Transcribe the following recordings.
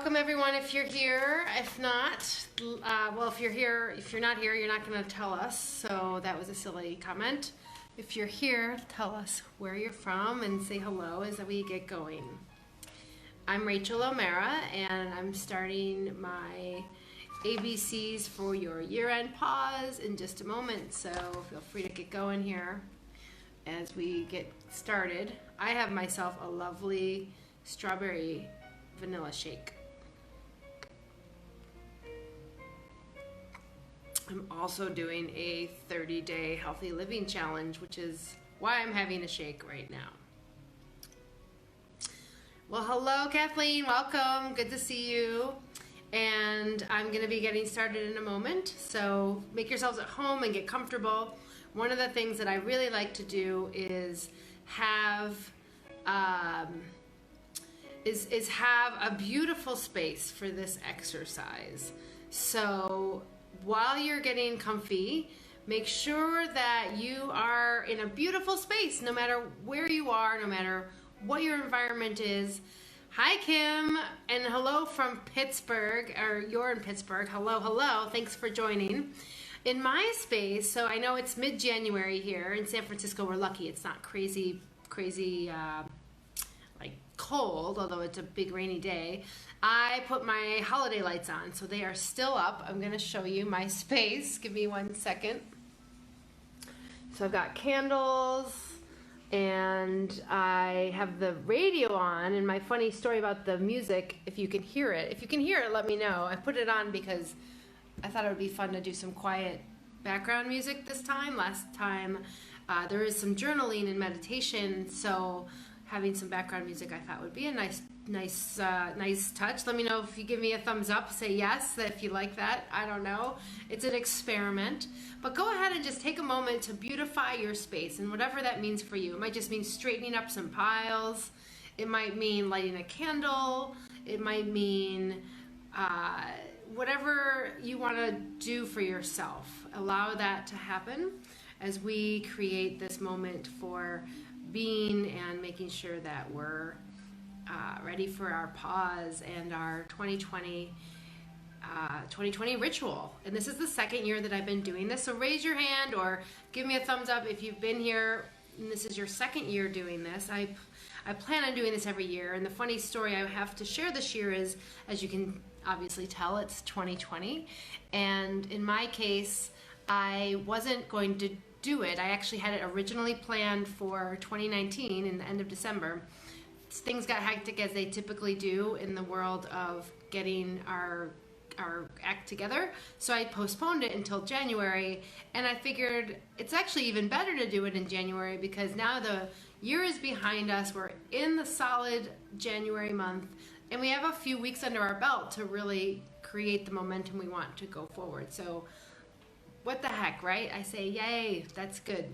welcome everyone if you're here. If not, well, if you're not here, you're not going to tell us, so that was a silly comment. If you're here, tell us where you're from and say hello as we get going. I'm Rachel O'Mara, and I'm starting my ABCs for your year-end pause in just a moment, so feel free to get going here as we get started. I have myself a lovely strawberry vanilla shake. I'm also doing a 30-day healthy living challenge, which is why I'm having a shake right now. Well, hello Kathleen, welcome, good to see you. And I'm gonna be getting started in a moment, so make yourselves at home and get comfortable. One of the things that I really like to do is have have a beautiful space for this exercise. So while you're getting comfy, make sure that you are in a beautiful space, no matter where you are, no matter what your environment is. Hi Kim, and hello from Pittsburgh, or you're in Pittsburgh. Hello, hello, thanks for joining. In my space, so I know it's mid-January here in San Francisco. We're lucky it's not crazy like cold, although it's a big rainy day. I put my holiday lights on, so they are still up. I'm gonna show you my space. Give me 1 second. So I've got candles, and I have the radio on, and my funny story about the music, if you can hear it, let me know. I put it on because I thought it would be fun to do some quiet background music this time. Last time there is some journaling and meditation, so having some background music I thought would be a nice touch. Let me know if you give me a thumbs up, say yes, if you like that. I don't know. It's an experiment. But go ahead and just take a moment to beautify your space, and whatever that means for you. It might just mean straightening up some piles. It might mean lighting a candle. It might mean whatever you want to do for yourself. Allow that to happen as we create this moment for being and making sure that we're ready for our pause and our 2020 ritual. And this is the second year that I've been doing this, so raise your hand or give me a thumbs up if you've been here and this is your second year doing this. I plan on doing this every year, and the funny story I have to share this year is, as you can obviously tell, it's 2020, and in my case I wasn't going to do it. I actually had it originally planned for 2019 in the end of December. Things got hectic, as they typically do in the world of getting our act together, so I postponed it until January, and I figured it's actually even better to do it in January because now the year is behind us. We're in the solid January month, and we have a few weeks under our belt to really create the momentum we want to go forward. So what the heck, right? I say yay, that's good.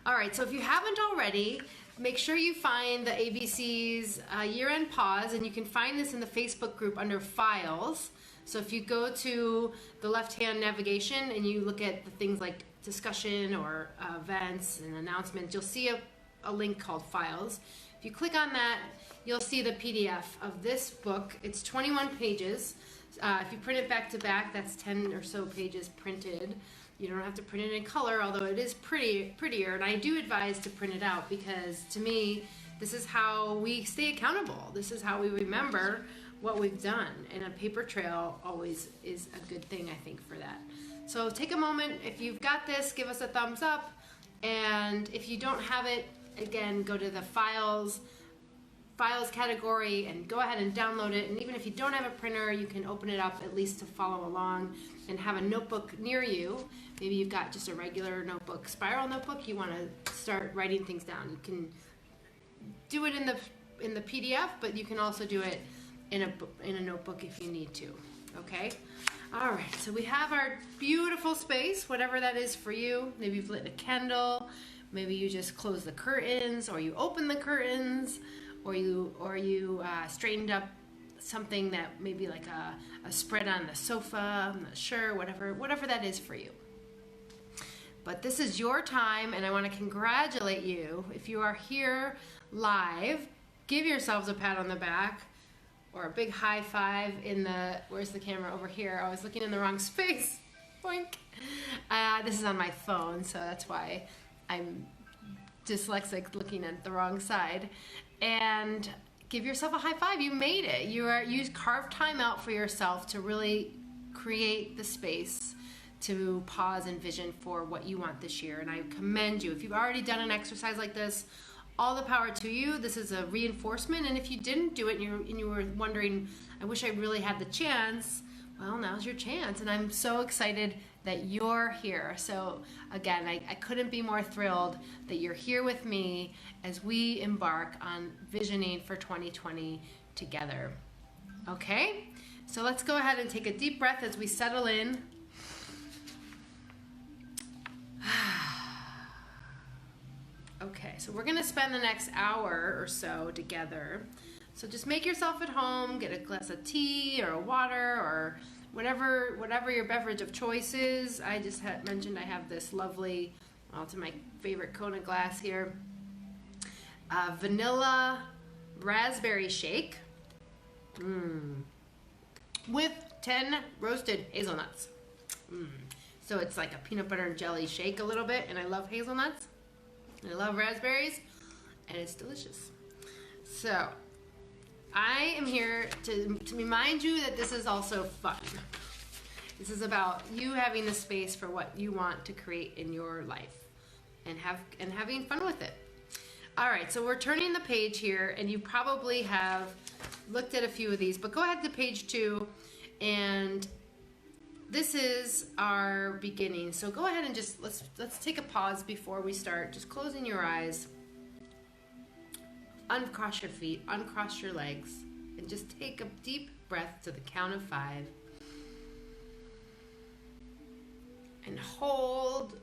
All right, so if you haven't already, make sure you find the ABC's year-end pause, and you can find this in the Facebook group under files. So if you go to the left-hand navigation and you look at the things like discussion or events and announcements, you'll see a link called files. If you click on that, you'll see the PDF of this book. It's 21 pages. If you print it back to back, that's 10 or so pages printed. You don't have to print it in color, although it is prettier, and I do advise to print it out because, to me, this is how we stay accountable. This is how we remember what we've done, and a paper trail always is a good thing, I think, for that. So take a moment. If you've got this, give us a thumbs up, and if you don't have it, again, go to the files category and go ahead and download it. And even if you don't have a printer, you can open it up at least to follow along and have a notebook near you. Maybe you've got just a regular notebook, spiral notebook, you want to start writing things down. You can do it in the PDF, but you can also do it in a notebook if you need to. Okay? All right, so we have our beautiful space, whatever that is for you. Maybe you've lit a candle, maybe you just close the curtains, or you open the curtains, or you straightened up something that maybe like a spread on the sofa, I'm not sure, whatever that is for you. But this is your time, and I want to congratulate you. If you are here live, give yourselves a pat on the back, or a big high five in the, where's the camera? Over here. I was looking in the wrong space. Boink. This is on my phone, so that's why I'm dyslexic, looking at the wrong side. And give yourself a high five. You made it. You carved time out for yourself to really create the space to pause and vision for what you want this year. And I commend you. If you've already done an exercise like this, all the power to you. This is a reinforcement. And if you didn't do it and you were wondering, I wish I really had the chance, well, now's your chance. And I'm so excited that you're here. So again, I couldn't be more thrilled that you're here with me as we embark on visioning for 2020 together. Okay? So let's go ahead and take a deep breath as we settle in. Okay, so we're gonna spend the next hour or so together. So just make yourself at home, get a glass of tea or a water or whatever your beverage of choice is. I just mentioned I have this lovely, well, it's my favorite Kona glass here, vanilla raspberry shake with 10 roasted hazelnuts. So it's like a peanut butter and jelly shake a little bit, and I love hazelnuts. I love raspberries, and it's delicious. So I am here to remind you that this is also fun. This is about you having the space for what you want to create in your life and having fun with it. All right, so we're turning the page here, and you probably have looked at a few of these, but go ahead to page 2, and this is our beginning. So go ahead and just let's take a pause before we start. Just closing your eyes, uncross your feet, uncross your legs, and just take a deep breath to the count of 5. And hold,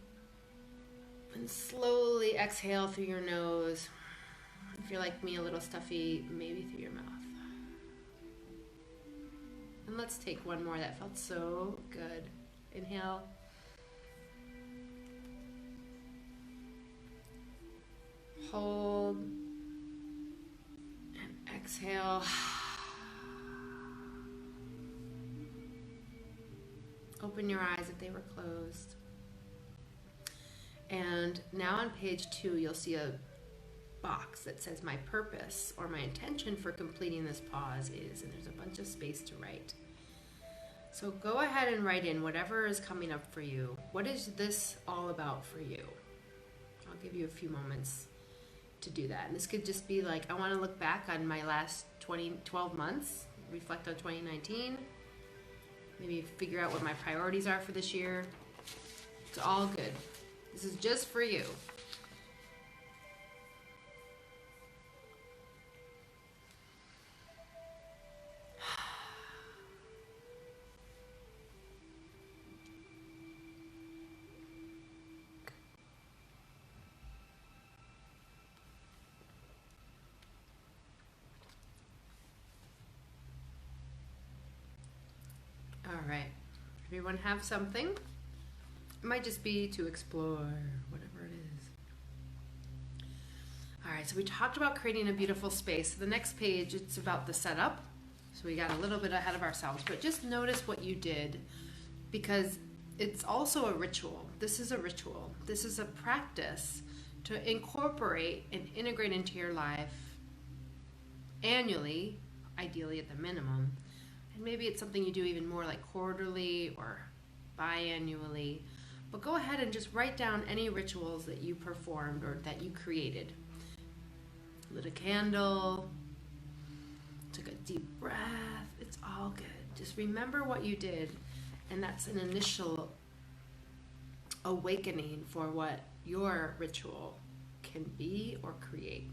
and slowly exhale through your nose. If you're like me, a little stuffy, maybe through your mouth. And let's take one more. That felt so good. Inhale. Hold. And exhale. Open your eyes if they were closed. And now on page 2, you'll see a box that says my purpose or my intention for completing this pause is, and there's a bunch of space to write. So go ahead and write in whatever is coming up for you. What is this all about for you? I'll give you a few moments to do that. And this could just be like, I want to look back on my last 12 months, reflect on 2019, maybe figure out what my priorities are for this year. It's all good. This is just for you. All right. Everyone have something? It might just be to explore, whatever it is. All right, so we talked about creating a beautiful space. The next page, it's about the setup. So we got a little bit ahead of ourselves, but just notice what you did, because it's also a ritual. This is a ritual. This is a practice to incorporate and integrate into your life annually, ideally at the minimum. And maybe it's something you do even more, like quarterly or biannually. But go ahead and just write down any rituals that you performed or that you created. Lit a candle, took a deep breath. It's all good. Just remember what you did, and that's an initial awakening for what your ritual can be or create.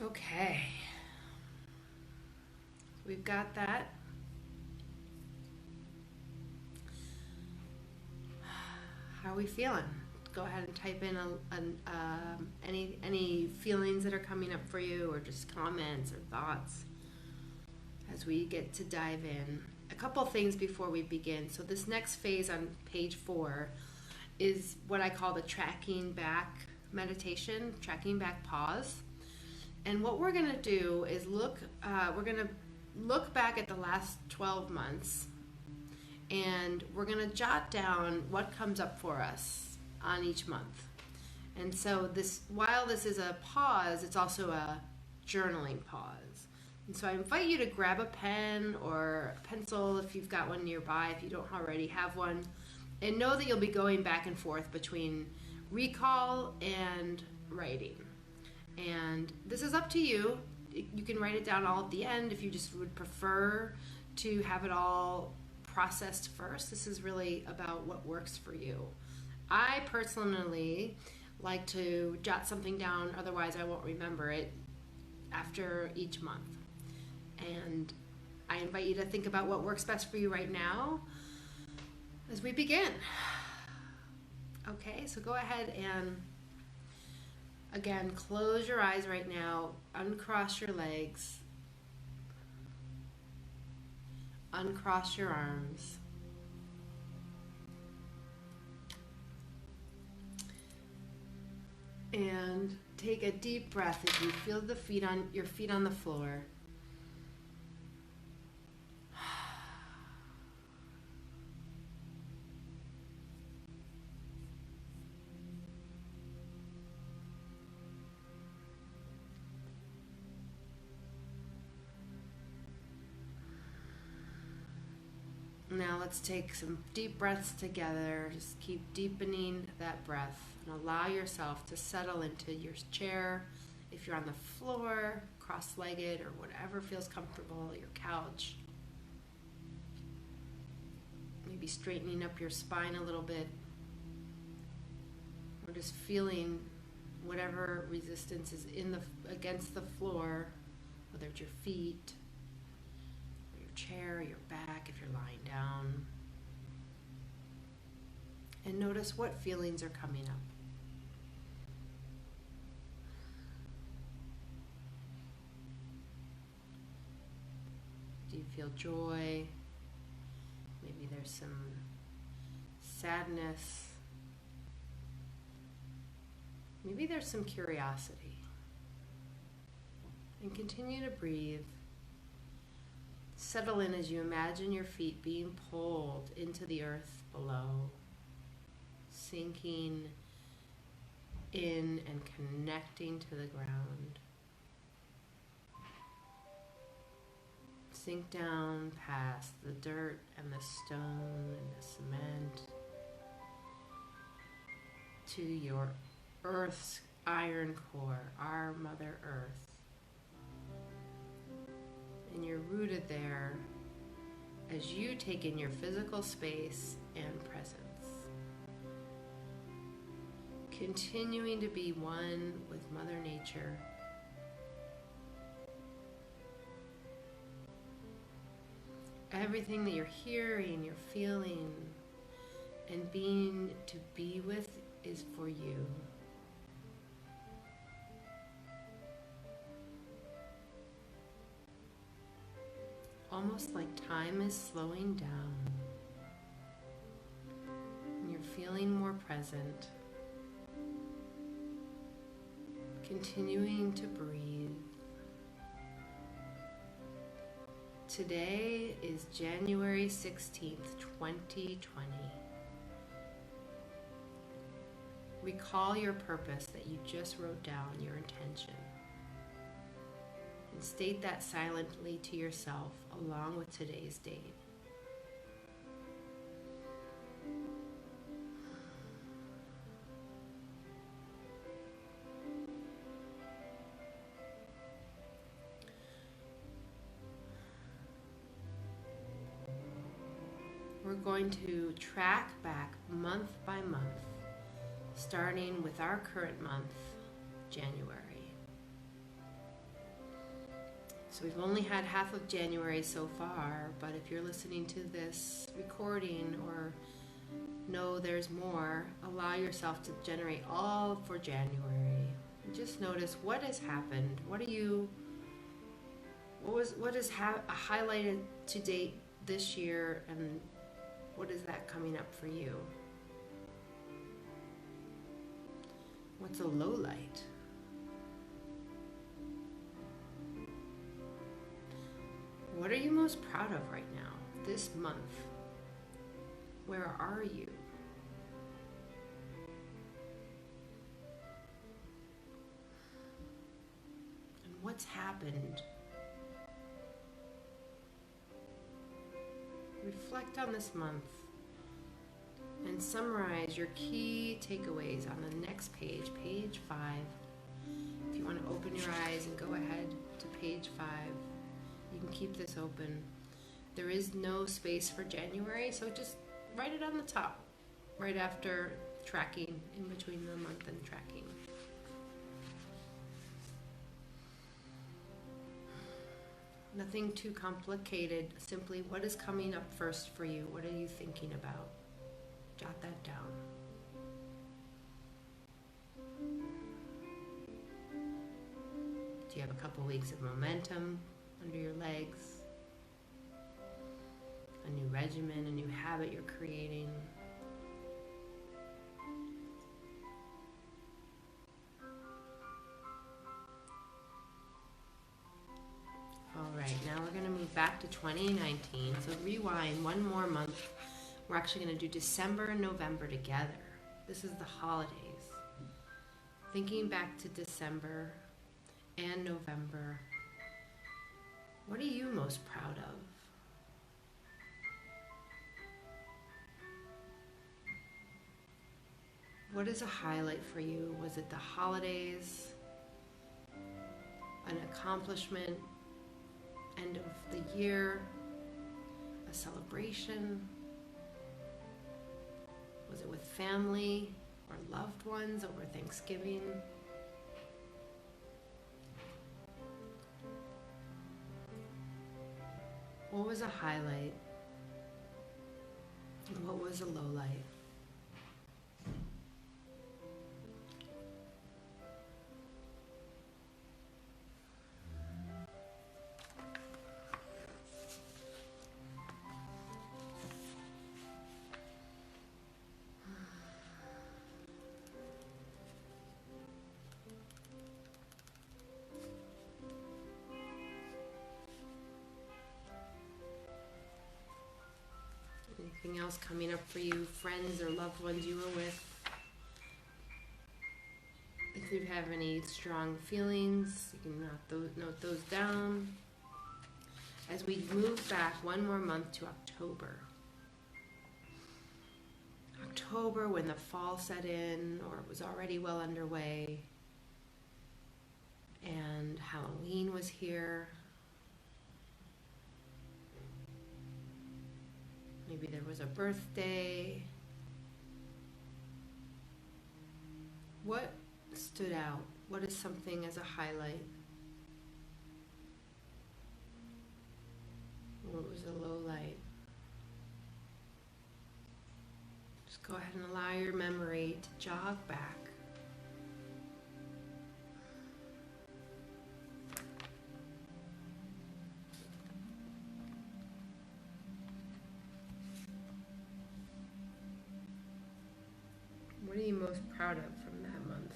Okay, we've got that. How are we feeling? Go ahead and type in any feelings that are coming up for you, or just comments or thoughts as we get to dive in. A couple things before we begin. So this next phase on page 4 is what I call the tracking back meditation, tracking back pause. And what we're going to do is we're going to look back at the last 12 months, and we're going to jot down what comes up for us on each month. And so while this is a pause, it's also a journaling pause. And so I invite you to grab a pen or a pencil if you've got one nearby, if you don't already have one, and know that you'll be going back and forth between recall and writing. And this is up to you. You can write it down all at the end if you just would prefer to have it all processed first. This is really about what works for you. I personally like to jot something down, otherwise I won't remember it after each month. And I invite you to think about what works best for you right now as we begin. Okay, so go ahead and again, close your eyes right now, uncross your legs, uncross your arms. And take a deep breath as you feel your feet on the floor. Now let's take some deep breaths together. Just keep deepening that breath and allow yourself to settle into your chair. If you're on the floor, cross-legged, or whatever feels comfortable, your couch. Maybe straightening up your spine a little bit. Or just feeling whatever resistance is against the floor, whether it's your feet, chair, your back, if you're lying down. And notice what feelings are coming up. Do you feel joy? Maybe there's some sadness. Maybe there's some curiosity. And continue to breathe. Settle in as you imagine your feet being pulled into the earth below, sinking in and connecting to the ground. Sink down past the dirt and the stone and the cement to your Earth's iron core, our Mother Earth. And you're rooted there as you take in your physical space and presence. Continuing to be one with Mother Nature. Everything that you're hearing, you're feeling, and being to be with is for you. Almost like time is slowing down. And you're feeling more present. Continuing to breathe. Today is January 16th, 2020. Recall your purpose that you just wrote down, your intention. And state that silently to yourself along with today's date. We're going to track back month by month, starting with our current month, January. So we've only had half of January so far, but if you're listening to this recording or know there's more, allow yourself to generate all for January. And just notice what has happened. What What is highlighted to date this year, and what is that coming up for you? What's a low light? What are you most proud of right now, this month? Where are you? And what's happened? Reflect on this month and summarize your key takeaways on the next page, page 5. If you want to open your eyes and go ahead to page 5, you can keep this open. There is no space for January, so just write it on the top, right after tracking, in between the month and tracking. Nothing too complicated, simply what is coming up first for you? What are you thinking about? Jot that down. Do you have a couple weeks of momentum under your legs? A new regimen, a new habit you're creating? Alright, now we're going to move back to 2019. So rewind one more month. We're actually going to do December and November together. This is the holidays. Thinking back to December and November, what are you most proud of? What is a highlight for you? Was it the holidays, an accomplishment, end of the year, a celebration? Was it with family or loved ones over Thanksgiving? What was a highlight? And what was a low light? Anything else coming up for you, friends or loved ones you were with? If you have any strong feelings, you can note those down. As we move back one more month to October. October, when the fall set in, or it was already well underway, and Halloween was here. Maybe there was a birthday. What stood out? What is something as a highlight? What was a low light? Just go ahead and allow your memory to jog back. What are you most proud of from that month?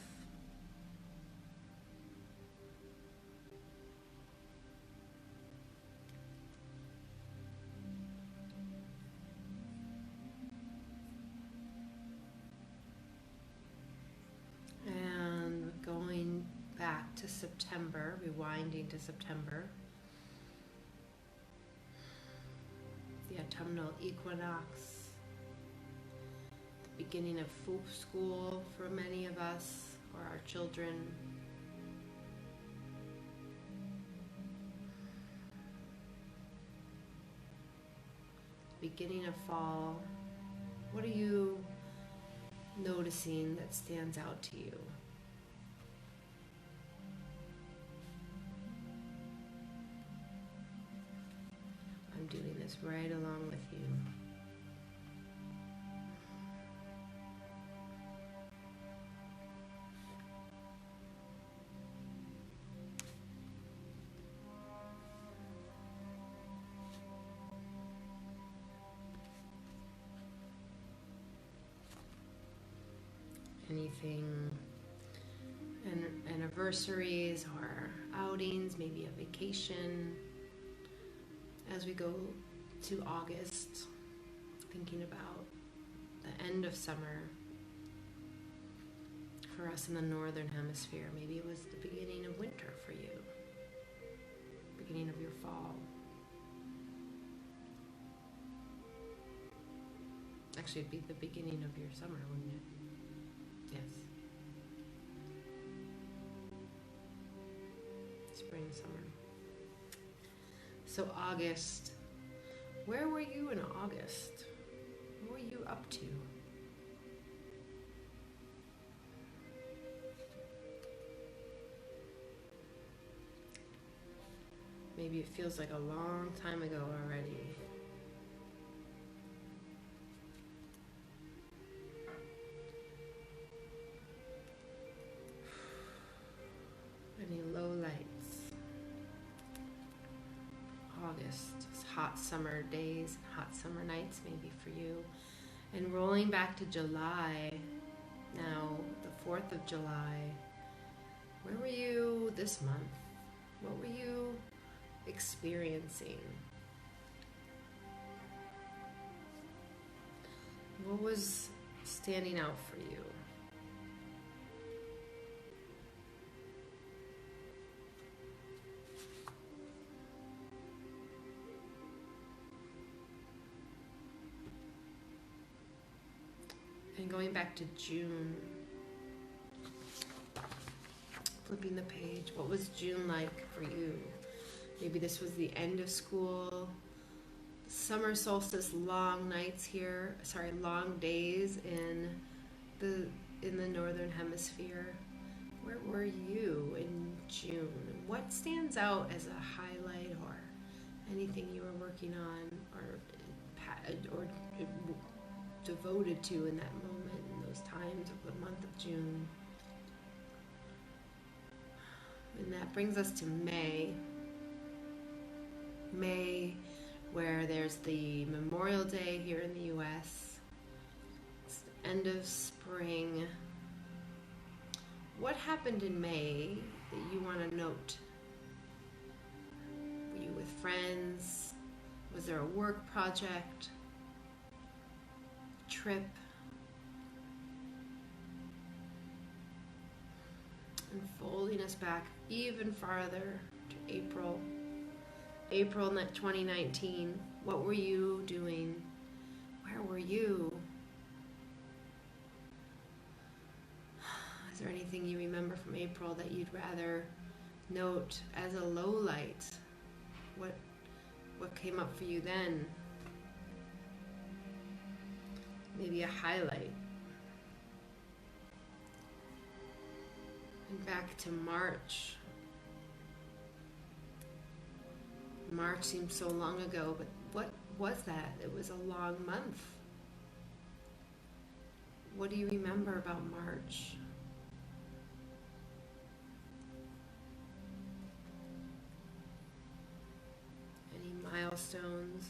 And going back to September, rewinding to September, the autumnal equinox, beginning of school for many of us, or our children. Beginning of fall. What are you noticing that stands out to you? I'm doing this right along with you. anything, anniversaries or outings, maybe a vacation. As we go to August, thinking about the end of summer for us in the northern hemisphere. Maybe it was the beginning of winter for you, beginning of your fall. Actually, it'd be the beginning of your summer, wouldn't it? Yes. Spring, summer. So August, where were you in August? What were you up to? Maybe it feels like a long time ago already. Any lowlights? August, it's hot summer days, hot summer nights maybe for you. And rolling back to July, now the 4th of July, where were you this month? What were you experiencing? What was standing out for you? And going back to June, flipping the page, what was June like for you? Maybe this was the end of school, summer solstice, long nights here, long days in the northern hemisphere. Where were you in June? What stands out as a highlight or anything you were working on or devoted to in that moment, in those times of the month of June? And that brings us to May. May, where there's the Memorial Day here in the US. It's the end of spring. What happened in May that you want to note? Were you with friends? Was there a work project? Trip? And folding us back even farther to April. April 2019. What were you doing? Where were you? Is there anything you remember from April that you'd rather note as a low light? What came up for you then? Maybe a highlight. And back to March. March seems so long ago, but what was that? It was a long month. What do you remember about March? Any milestones?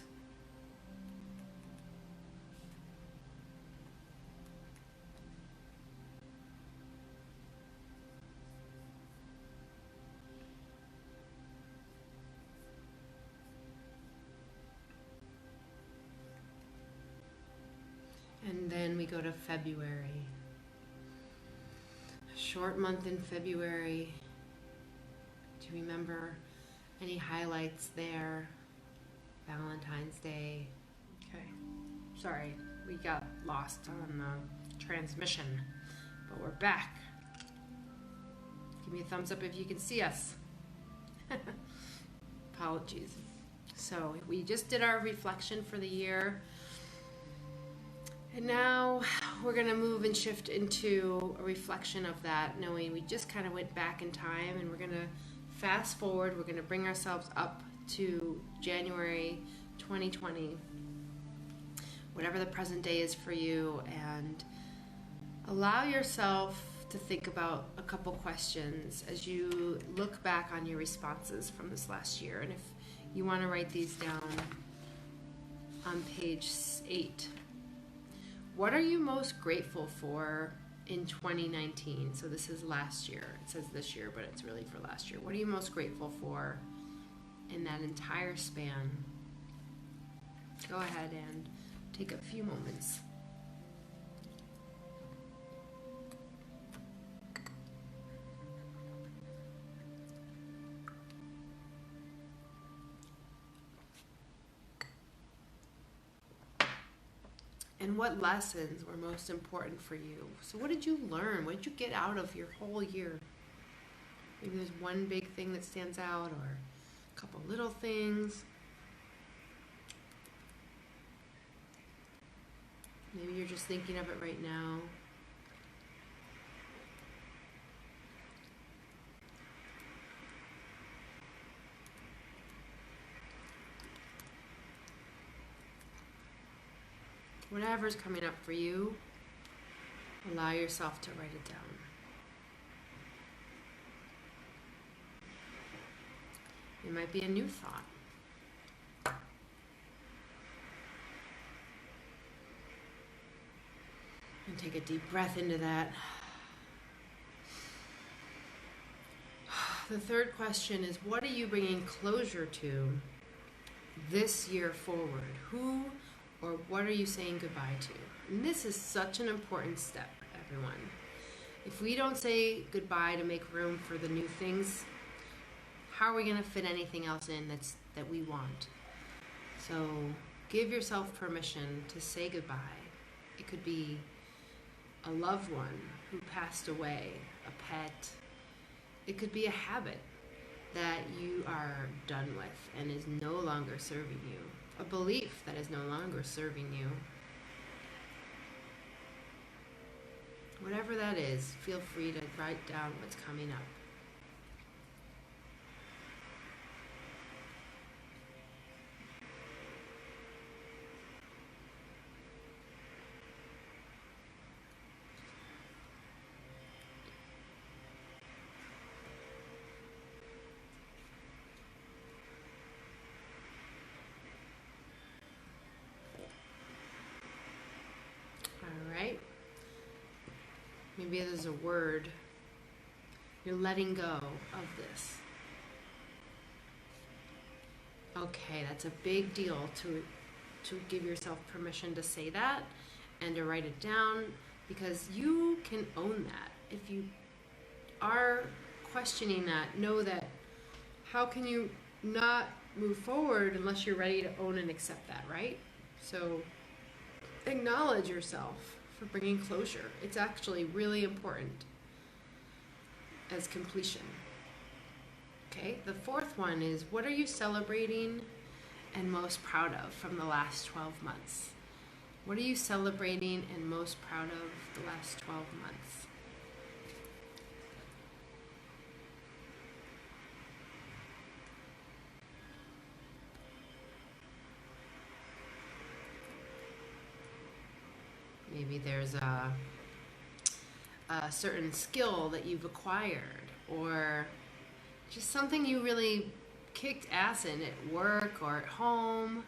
And then we go to February. A short month in February. Do you remember any highlights there? Valentine's Day. Okay. Sorry, we got lost on the transmission, but we're back. Give me a thumbs up if you can see us. Apologies. So we just did our reflection for the year. And now we're going to move and shift into a reflection of that, knowing we just kind of went back in time, and we're going to fast forward. We're going to bring ourselves up to January 2020, whatever the present day is for you, and allow yourself to think about a couple questions as you look back on your responses from this last year. And if you want to write these down on page 8. What are you most grateful for in 2019? So this is last year. It says this year, but it's really for last year. What are you most grateful for in that entire span? Go ahead and take a few moments. And what lessons were most important for you? So what did you learn? What did you get out of your whole year? Maybe there's one big thing that stands out, or a couple little things. Maybe you're just thinking of it right now. Whatever's coming up for you, allow yourself to write it down. It might be a new thought. And take a deep breath into that. The third question is, what are you bringing closure to this year forward? Who or what are you saying goodbye to? And this is such an important step, everyone. If we don't say goodbye to make room for the new things, how are we going to fit anything else in that we want? So give yourself permission to say goodbye. It could be a loved one who passed away, a pet. It could be a habit that you are done with and is no longer serving you. A belief that is no longer serving you. Whatever that is, feel free to write down what's coming up. Maybe there's a word. You're letting go of this. Okay, that's a big deal to give yourself permission to say that and to write it down, because you can own that. If you are questioning that, know that how can you not move forward unless you're ready to own and accept that, right? So acknowledge yourself for bringing closure. It's actually really important as completion. Okay, the fourth one is, what are you celebrating and most proud of from the last 12 months? What are you celebrating and most proud of the last 12 months? Maybe there's a certain skill that you've acquired, or just something you really kicked ass in at work or at home,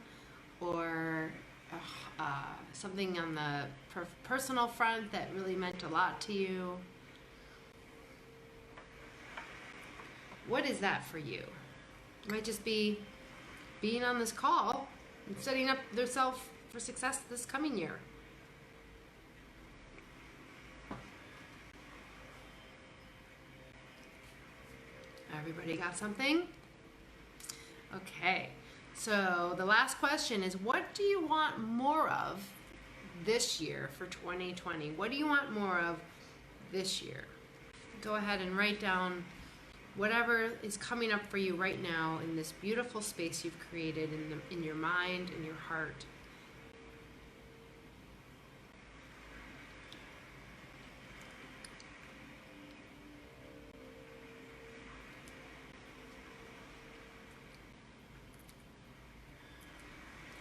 or something on the personal front that really meant a lot to you. What is that for you? It might just be being on this call and setting up themselves for success this coming year. Everybody got something? Okay, so the last question is, what do you want more of this year for 2020? What do you want more of this year? Go ahead and write down whatever is coming up for you right now in this beautiful space you've created in your mind and your heart.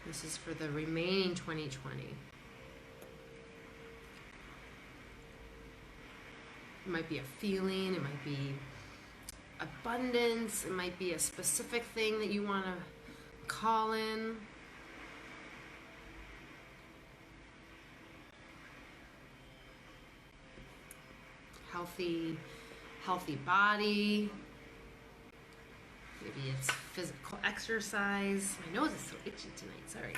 This is for the remaining 2020. It might be a feeling, it might be abundance, it might be a specific thing that you want to call in. healthy body. Maybe it's physical exercise. My nose is so itchy tonight, sorry.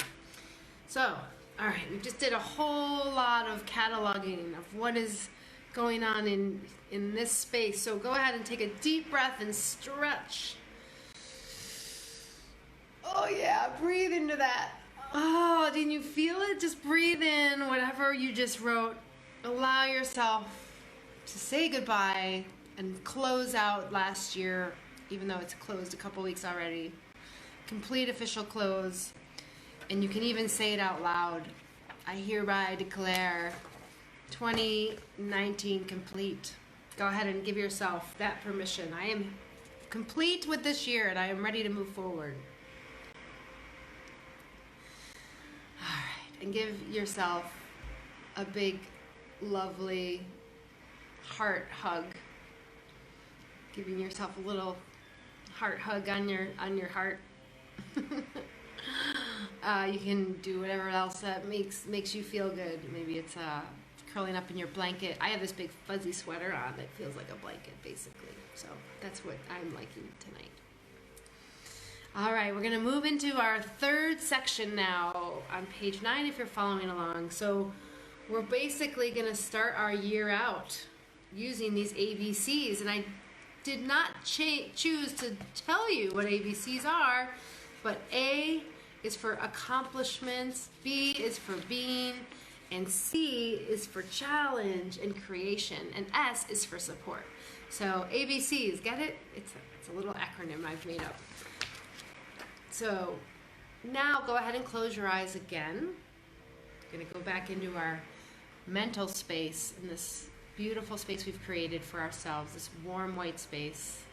So, all right, we just did a whole lot of cataloging of what is going on in this space. So go ahead and take a deep breath and stretch. Oh yeah, breathe into that. Oh, didn't you feel it? Just breathe in whatever you just wrote. Allow yourself to say goodbye and close out last year, even though it's closed a couple weeks already. Complete official close. And you can even say it out loud. I hereby declare 2019 complete. Go ahead and give yourself that permission. I am complete with this year and I am ready to move forward. All right, and give yourself a big, lovely heart hug. Giving yourself a little heart hug on your heart. You can do whatever else that makes you feel good. Maybe it's curling up in your blanket. I have this big fuzzy sweater on that feels like a blanket, basically. So that's what I'm liking tonight. All right, we're going to move into our third section now on page 9 if you're following along. So we're basically going to start our year out using these ABCs. And I did not choose to tell you what ABCs are, but A is for accomplishments, B is for being, and C is for challenge and creation, and S is for support. So ABCs, get it? It's a little acronym I've made up. So now go ahead and close your eyes again. We're going to go back into our mental space in this beautiful space we've created for ourselves, this warm white space.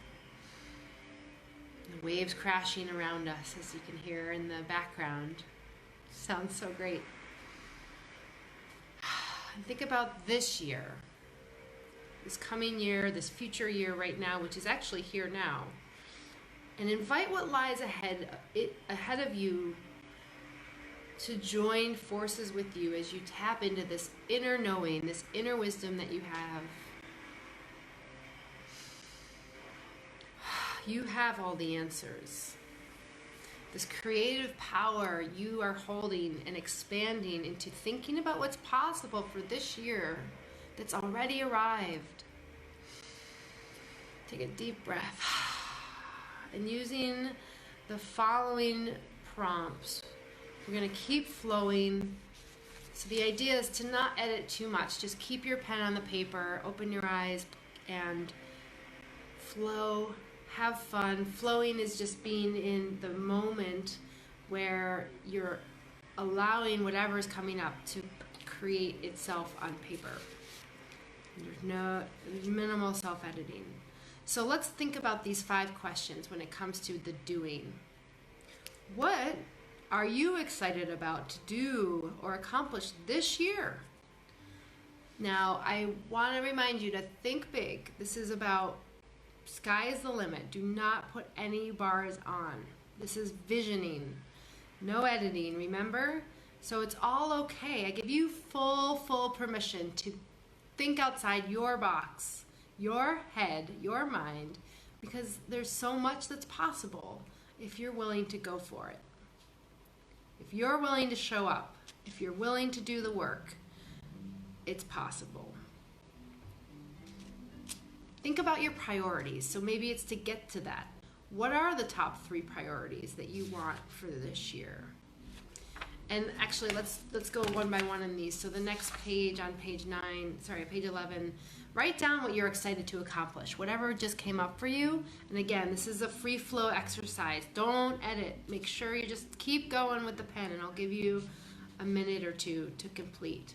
The waves crashing around us, as you can hear in the background. Sounds so great. And think about this year, this coming year, this future year right now, which is actually here now. And invite what lies ahead of you to join forces with you as you tap into this inner knowing, this inner wisdom that you have. You have all the answers. This creative power you are holding and expanding into thinking about what's possible for this year that's already arrived. Take a deep breath. And using the following prompts, we're going to keep flowing. So the idea is to not edit too much. Just keep your pen on the paper, open your eyes, and flow. Have fun. Flowing is just being in the moment where you're allowing whatever's coming up to create itself on paper. There's minimal self-editing. So let's think about these 5 questions when it comes to the doing. What are you excited about to do or accomplish this year? Now, I want to remind you to think big. This is about sky is the limit. Do not put any bars on. This is visioning, no editing, remember? So it's all okay. I give you full permission to think outside your box, your head, your mind, because there's so much that's possible if you're willing to go for it. If you're willing to show up, if you're willing to do the work, it's possible. Think about your priorities. So maybe it's to get to that. What are the top 3 priorities that you want for this year? And actually, let's go one by one in these. So the next page on page 11, write down what you're excited to accomplish, whatever just came up for you. And again, this is a free flow exercise. Don't edit. Make sure you just keep going with the pen, and I'll give you a minute or 2 to complete.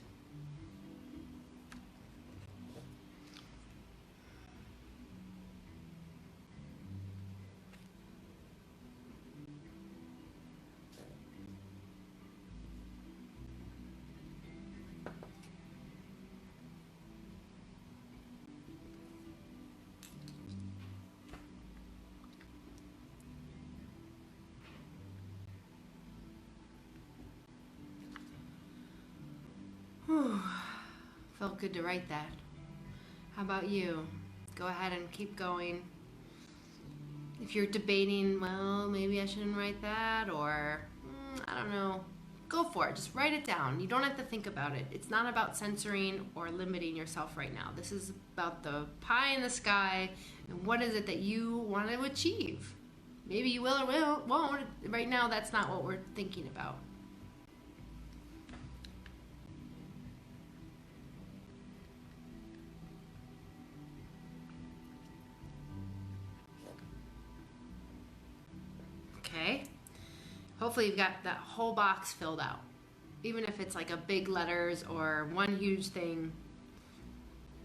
Felt good to write that. How about you? Go ahead and keep going. If you're debating, well, maybe I shouldn't write that, or I don't know, go for it. Just write it down. You don't have to think about it. It's not about censoring or limiting yourself right now. This is about the pie in the sky and what is it that you want to achieve. Maybe you will or won't. Right now, that's not what we're thinking about. Okay? Hopefully you've got that whole box filled out. Even if it's like a big letters or one huge thing,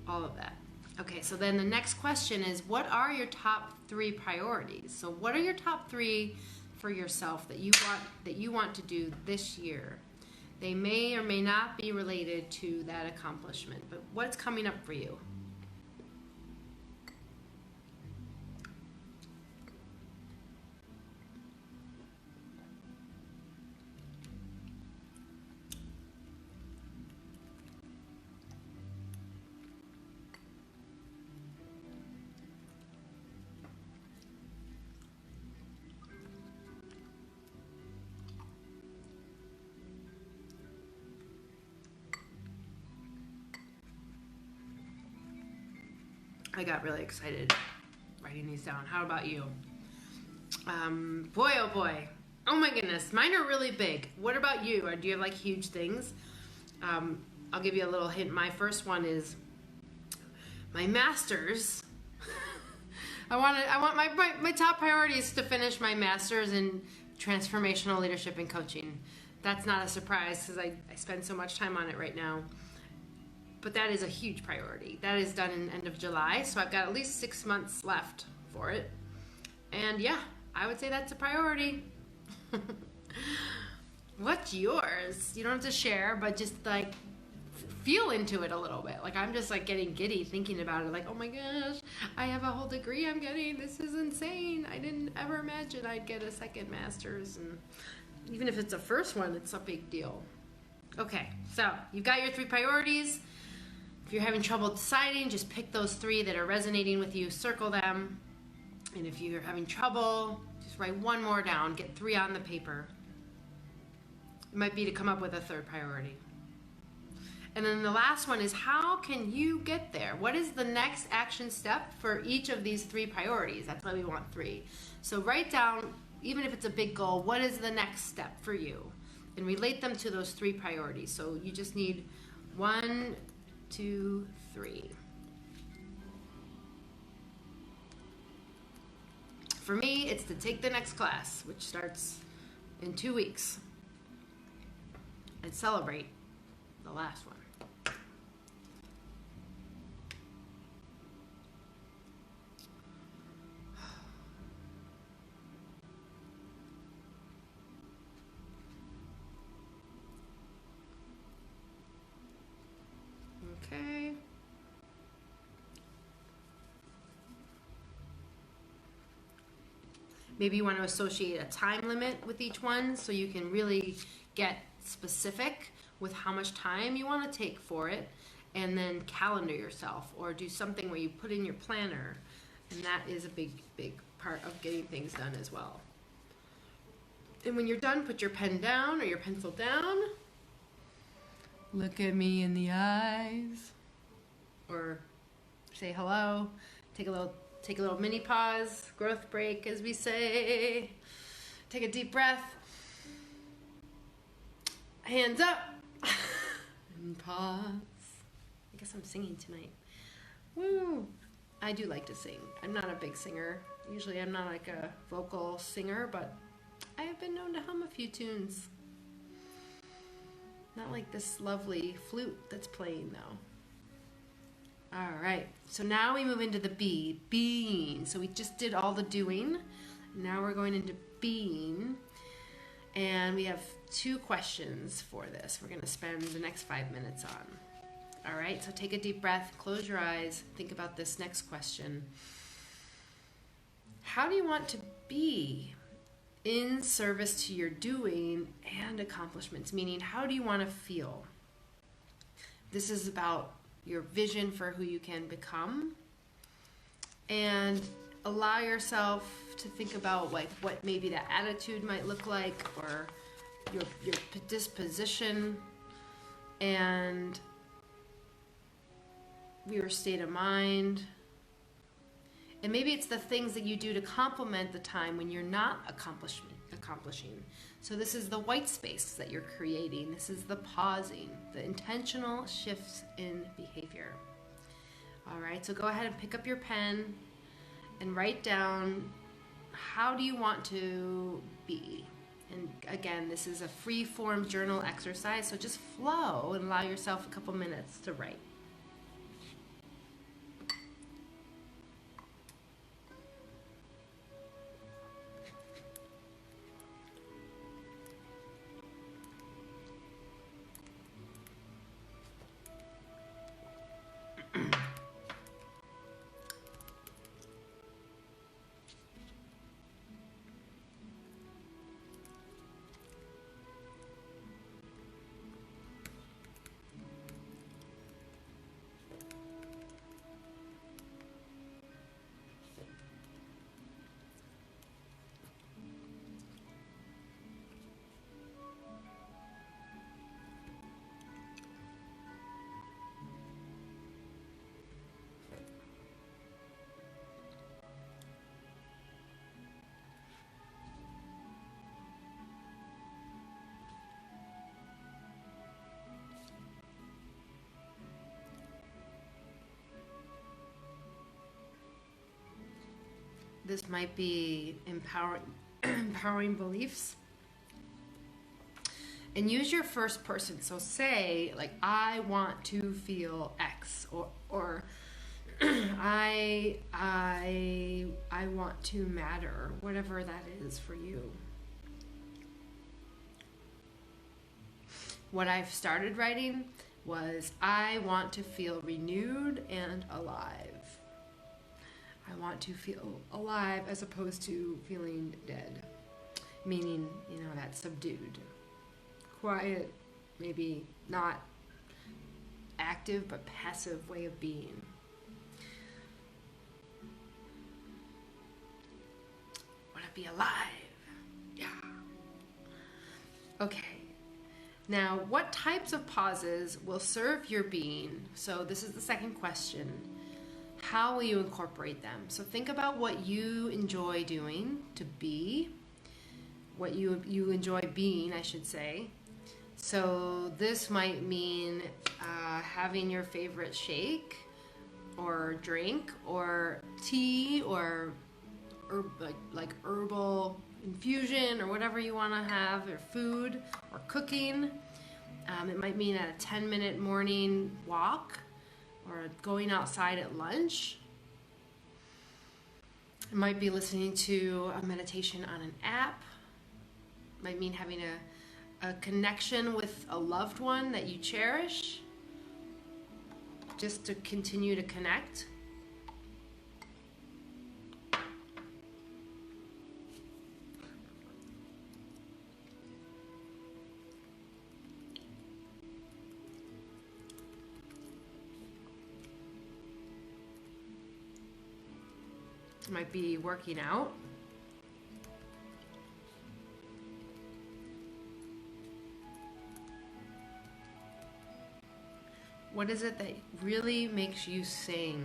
all of that. Okay, so then the next question is, what are your top 3 priorities? So what are your top 3 for yourself that you want to do this year? They may or may not be related to that accomplishment, but what's coming up for you? I got really excited writing these down. How about you? Boy, oh boy. Oh my goodness, mine are really big. What about you? Or do you have like huge things? I'll give you a little hint. My first one is my master's. I want my top priority is to finish my master's in transformational leadership and coaching. That's not a surprise because I spend so much time on it right now. But that is a huge priority. That is done in the end of July, so I've got at least 6 months left for it. And yeah, I would say that's a priority. What's yours? You don't have to share, but just like feel into it a little bit. Like I'm just like getting giddy thinking about it. Like, oh my gosh, I have a whole degree I'm getting. This is insane. I didn't ever imagine I'd get a second master's. And even if it's a first one, it's a big deal. Okay, so you've got your 3 priorities. If you're having trouble deciding, just pick those 3 that are resonating with you, circle them. And if you're having trouble, just write one more down, get 3 on the paper. It might be to come up with a 3rd priority. And then the last one is, how can you get there? What is the next action step for each of these 3 priorities? That's why we want 3. So write down, even if it's a big goal, what is the next step for you? And relate them to those 3 priorities. So you just need 1, 2, 3. For me, it's to take the next class, which starts in 2 weeks, and celebrate the last one. Okay. Maybe you want to associate a time limit with each one so you can really get specific with how much time you want to take for it, and then calendar yourself or do something where you put in your planner, and that is a big part of getting things done as well. And when you're done, put your pen down or your pencil down. Look at me in the eyes, or say hello. Take a little mini pause, growth break, as we say. Take a deep breath. Hands up. And pause. I guess I'm singing tonight. Woo! I do like to sing. I'm not a big singer. Usually I'm not like a vocal singer, but I have been known to hum a few tunes. Not like this lovely flute that's playing though. All right, so now we move into the B, being. So we just did all the doing. Now we're going into being. And we have 2 questions for this. We're gonna spend the next 5 minutes on. All right, so take a deep breath, close your eyes, think about this next question. How do you want to be in service to your doing and accomplishments? Meaning, how do you want to feel? This is about your vision for who you can become, and allow yourself to think about like what maybe that attitude might look like, or your disposition, and your state of mind. And maybe it's the things that you do to complement the time when you're not accomplishing. So this is the white space that you're creating. This is the pausing, the intentional shifts in behavior. All right, so go ahead and pick up your pen and write down, how do you want to be? And again, this is a free form journal exercise, so just flow and allow yourself a couple minutes to write. This might be empowering beliefs. And use your first person. So say, like, I want to feel X, or I want to matter, whatever that is for you. What I've started writing was, I want to feel renewed and alive. I want to feel alive as opposed to feeling dead. Meaning, that subdued, quiet, maybe not active, but passive way of being. Want to be alive. Yeah. Okay. Now, what types of pauses will serve your being? So this is the second question. How will you incorporate them? So think about what you enjoy doing to be, what you enjoy being, I should say. So this might mean having your favorite shake or drink or tea or like herbal infusion or whatever you want to have, or food or cooking. It might mean a 10-minute morning walk, or going outside at lunch. It might be listening to a meditation on an app. It might mean having a connection with a loved one that you cherish, just to continue to connect. Might be working out. What is it that really makes you sing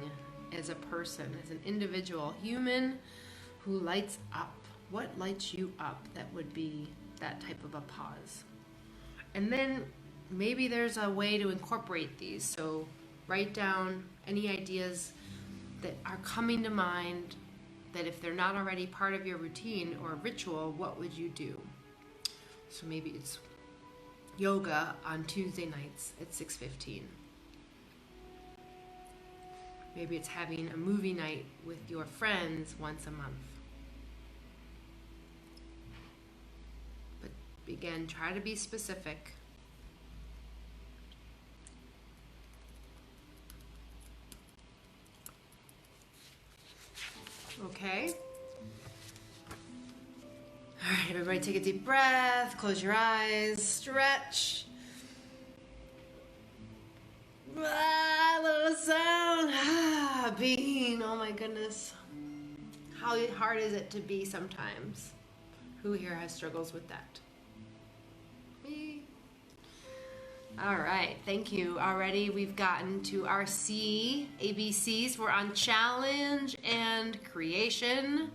as a person, as an individual human who lights up? What lights you up that would be that type of a pause? And then maybe there's a way to incorporate these. So write down any ideas that are coming to mind, that if they're not already part of your routine or ritual, what would you do? So maybe it's yoga on Tuesday nights at 6:15. Maybe it's having a movie night with your friends once a month. But again, try to be specific. Okay. All right, everybody take a deep breath, close your eyes, stretch. A little being. Oh my goodness. How hard is it to be sometimes? Who here has struggles with that? Me. All right, thank you. Already we've gotten to our C, ABCs. We're on challenge and creation.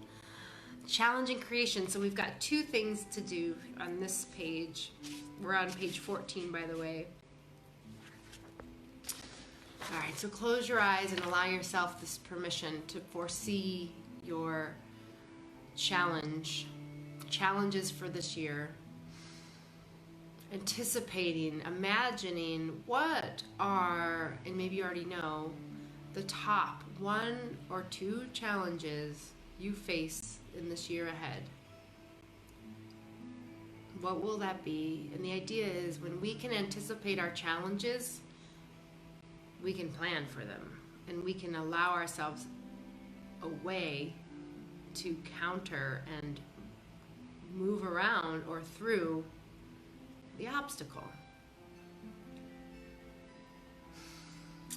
Challenge and creation. So we've got two things to do on this page. We're on page 14, by the way. All right, so close your eyes and allow yourself this permission to foresee your challenges for this year. Anticipating, imagining what are, and maybe you already know, the top 1 or 2 challenges you face in this year ahead. What will that be? And the idea is when we can anticipate our challenges, we can plan for them and we can allow ourselves a way to counter and move around or through the obstacle.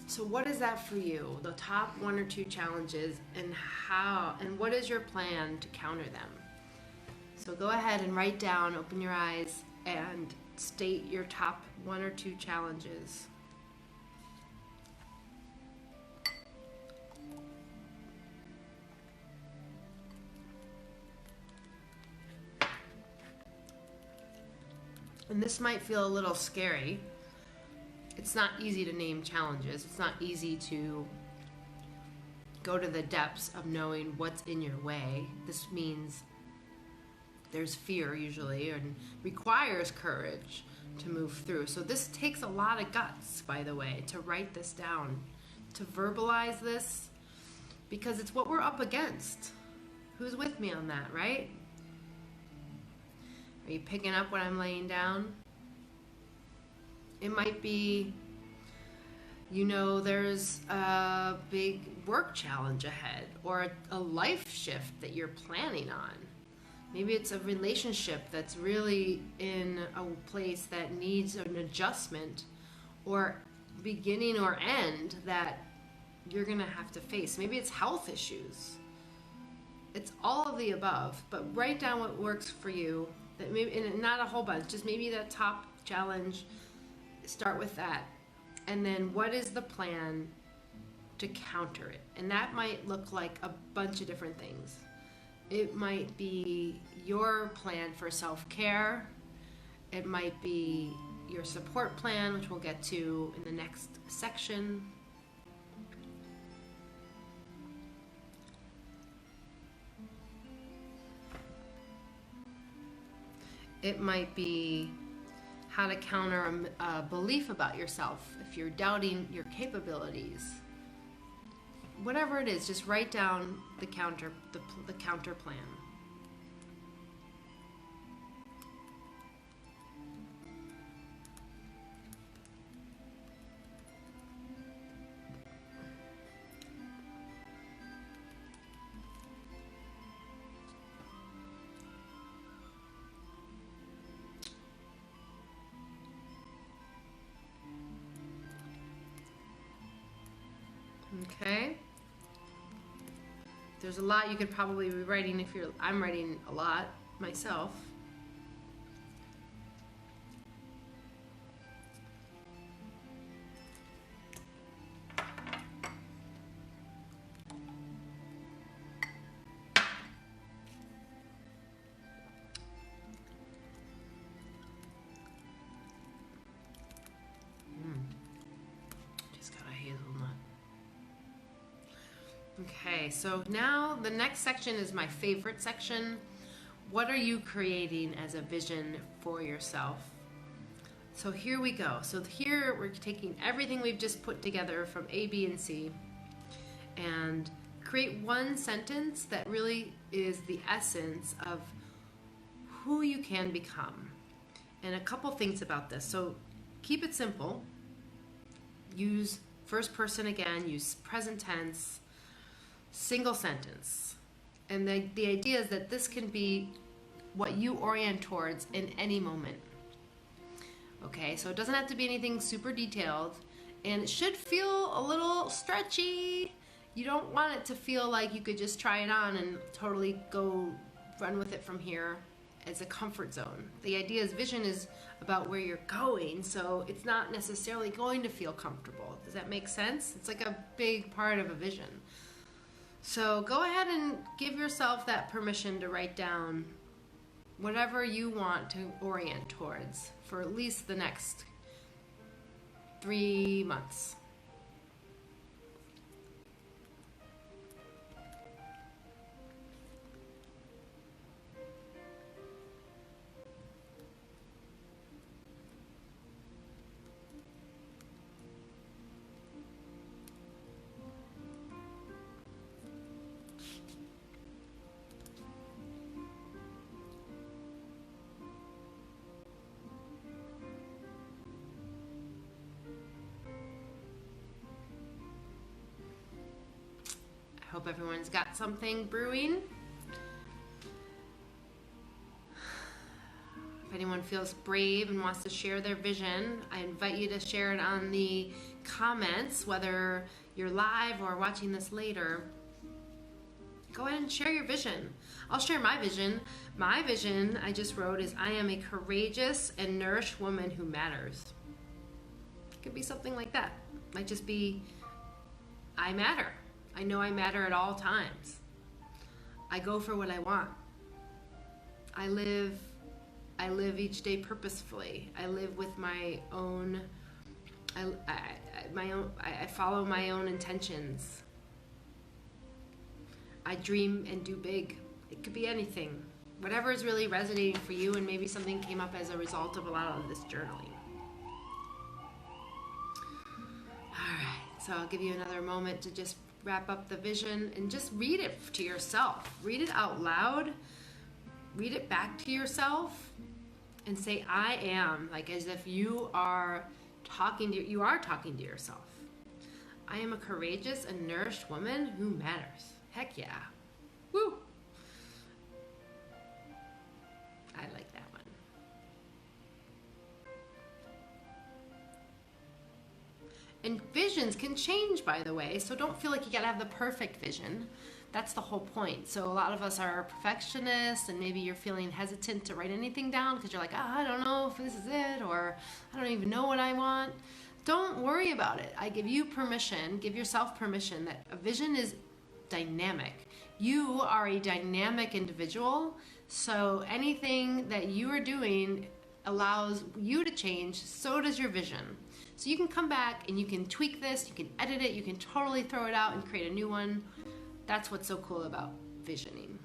So what is that for you? The top 1 or 2 challenges, and how, and what is your plan to counter them? So go ahead and write down, open your eyes, and state your top 1 or 2 challenges. And this might feel a little scary. It's not easy to name challenges. It's not easy to go to the depths of knowing what's in your way. This means there's fear usually and requires courage to move through. So this takes a lot of guts, by the way, to write this down, to verbalize this, because it's what we're up against. Who's with me on that, right? Are you picking up what I'm laying down? It might be, you know, there's a big work challenge ahead or a life shift that you're planning on. Maybe it's a relationship that's really in a place that needs an adjustment or beginning or end that you're gonna have to face. Maybe it's health issues. It's all of the above, but write down what works for you. That maybe, and not a whole bunch, just maybe that top challenge. Start with that. And then what is the plan to counter it? And that might look like a bunch of different things. It might be your plan for self-care. It might be your support plan, which we'll get to in the next section. It might be how to counter a belief about yourself if you're doubting your capabilities. Whatever it is, just write down the counter plan. Okay. There's a lot you could probably be writing if you're, I'm writing a lot myself. Just got a hazelnut. Okay, so now the next section is my favorite section. What are you creating as a vision for yourself? So here we go. So here we're taking everything we've just put together from A, B, and C and create one sentence that really is the essence of who you can become. And a couple things about this. So keep it simple. Use first person again, use present tense, single sentence. And the idea is that this can be what you orient towards in any moment. Okay, so it doesn't have to be anything super detailed, and it should feel a little stretchy. You don't want it to feel like you could just try it on and totally go run with it from here as a comfort zone. The idea is vision is about where you're going, so it's not necessarily going to feel comfortable. Does that make sense? It's like a big part of a vision. So go ahead and give yourself that permission to write down whatever you want to orient towards for at least the next 3 months. I hope everyone's got something brewing. If anyone feels brave and wants to share their vision, I invite you to share it on the comments, whether you're live or watching this later. Go ahead and share your vision. I'll share my vision. My vision, I just wrote, is I am a courageous and nourished woman who matters. It could be something like that. Might just be, I matter. I know I matter at all times. I go for what I want. I live each day purposefully. I live with my own, I follow my own intentions. I dream and do big. It could be anything. Whatever is really resonating for you, and maybe something came up as a result of a lot of this journaling. All right, so I'll give you another moment to just wrap up the vision and just read it to yourself. Read it out loud. Read it back to yourself and say, I am, like as if you are talking to yourself. I am a courageous and nourished woman who matters. Heck yeah. Woo. I like that one. And visions can change, by the way, so don't feel like you gotta have the perfect vision. That's the whole point. So a lot of us are perfectionists, and maybe you're feeling hesitant to write anything down because you're like, I don't know if this is it, or I don't even know what I want. Don't worry about it. I give you permission, give yourself permission that a vision is dynamic. You are a dynamic individual, so anything that you are doing allows you to change, so does your vision. So you can come back and you can tweak this, you can edit it, you can totally throw it out and create a new one. That's what's so cool about visioning.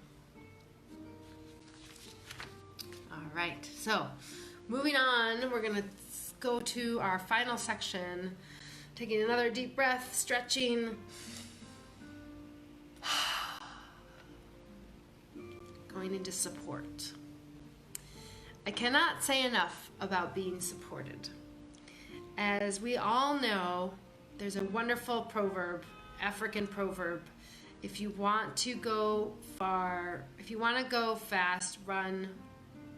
All right, so moving on, we're gonna go to our final section, taking another deep breath, stretching. Going into support. I cannot say enough about being supported. As we all know, there's a wonderful proverb, African proverb. If you want to go far, if you want to go fast, run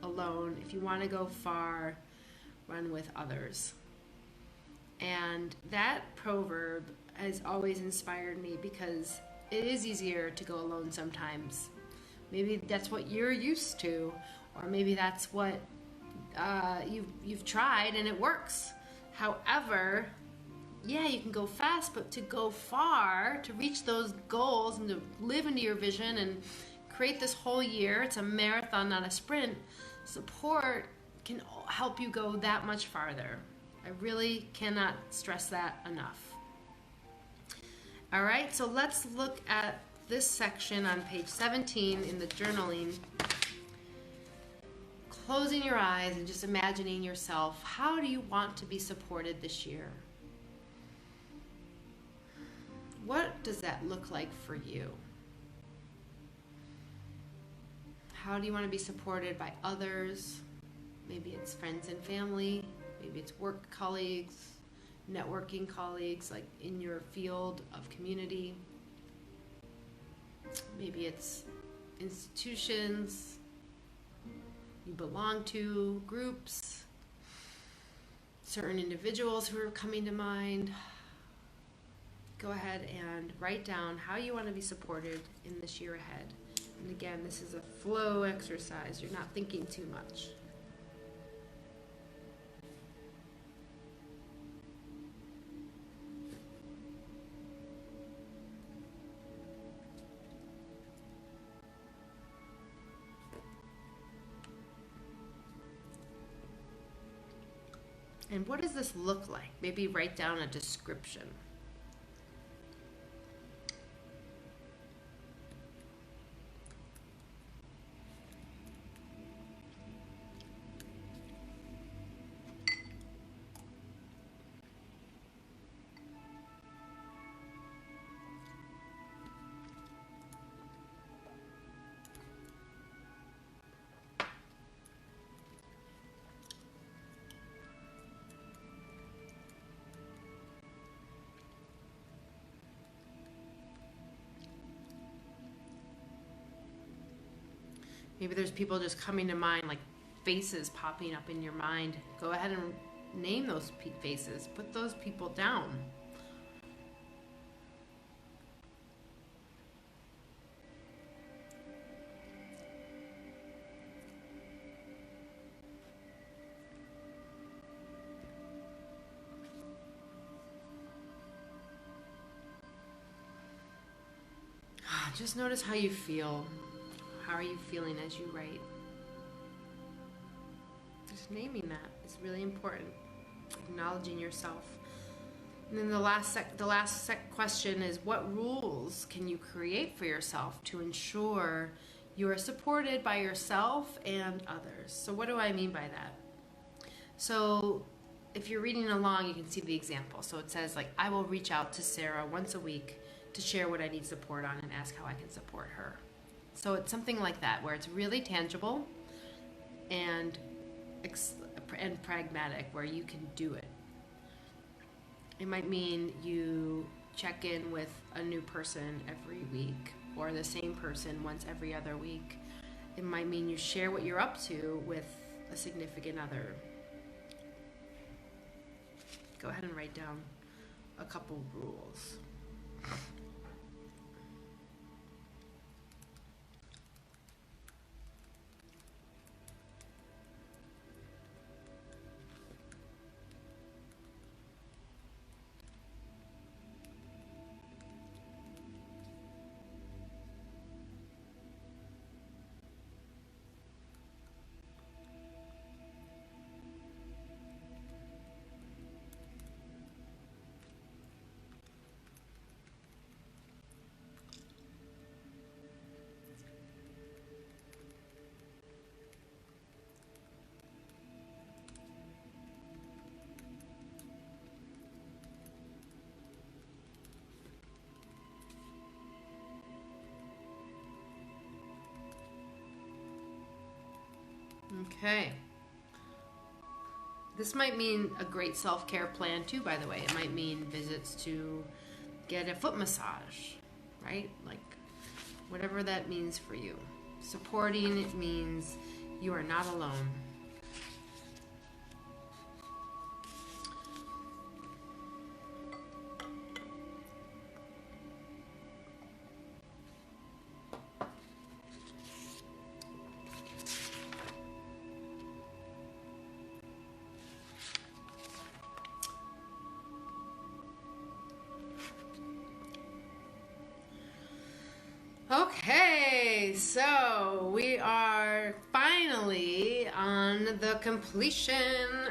alone. If you want to go far, run with others. And that proverb has always inspired me because it is easier to go alone sometimes. Maybe that's what you're used to, or maybe that's what you've tried and it works. However, yeah, you can go fast, but to go far, to reach those goals and to live into your vision and create this whole year, it's a marathon, not a sprint. Support can help you go that much farther. I really cannot stress that enough. All right, so let's look at this section on page 17 in the journaling. Closing your eyes and just imagining yourself. How do you want to be supported this year? What does that look like for you? How do you want to be supported by others? Maybe it's friends and family. Maybe it's work colleagues, networking colleagues, like in your field of community. Maybe it's institutions you belong to, groups, certain individuals who are coming to mind. go ahead and write down how you want to be supported in this year ahead. And again, this is a flow exercise. You're not thinking too much. And what does this look like? Maybe write down a description. Maybe there's people just coming to mind, like faces popping up in your mind. Go ahead and name those faces. Put those people down. Just notice how you feel. How are you feeling as you write? Just naming that is really important. Acknowledging yourself. And then the last question is, what rules can you create for yourself to ensure you are supported by yourself and others? So what do I mean by that? So if you're reading along, you can see the example. So it says, like, I will reach out to Sarah once a week to share what I need support on and ask how I can support her. So it's something like that, where it's really tangible and pragmatic, where you can do it. It might mean you check in with a new person every week, or the same person once every other week. It might mean you share what you're up to with a significant other. Go ahead and write down a couple rules. Okay. This might mean a great self-care plan too, by the way. It might mean visits to get a foot massage, right? Like, whatever that means for you. Supporting, it means you are not alone. Okay, so we are finally on the completion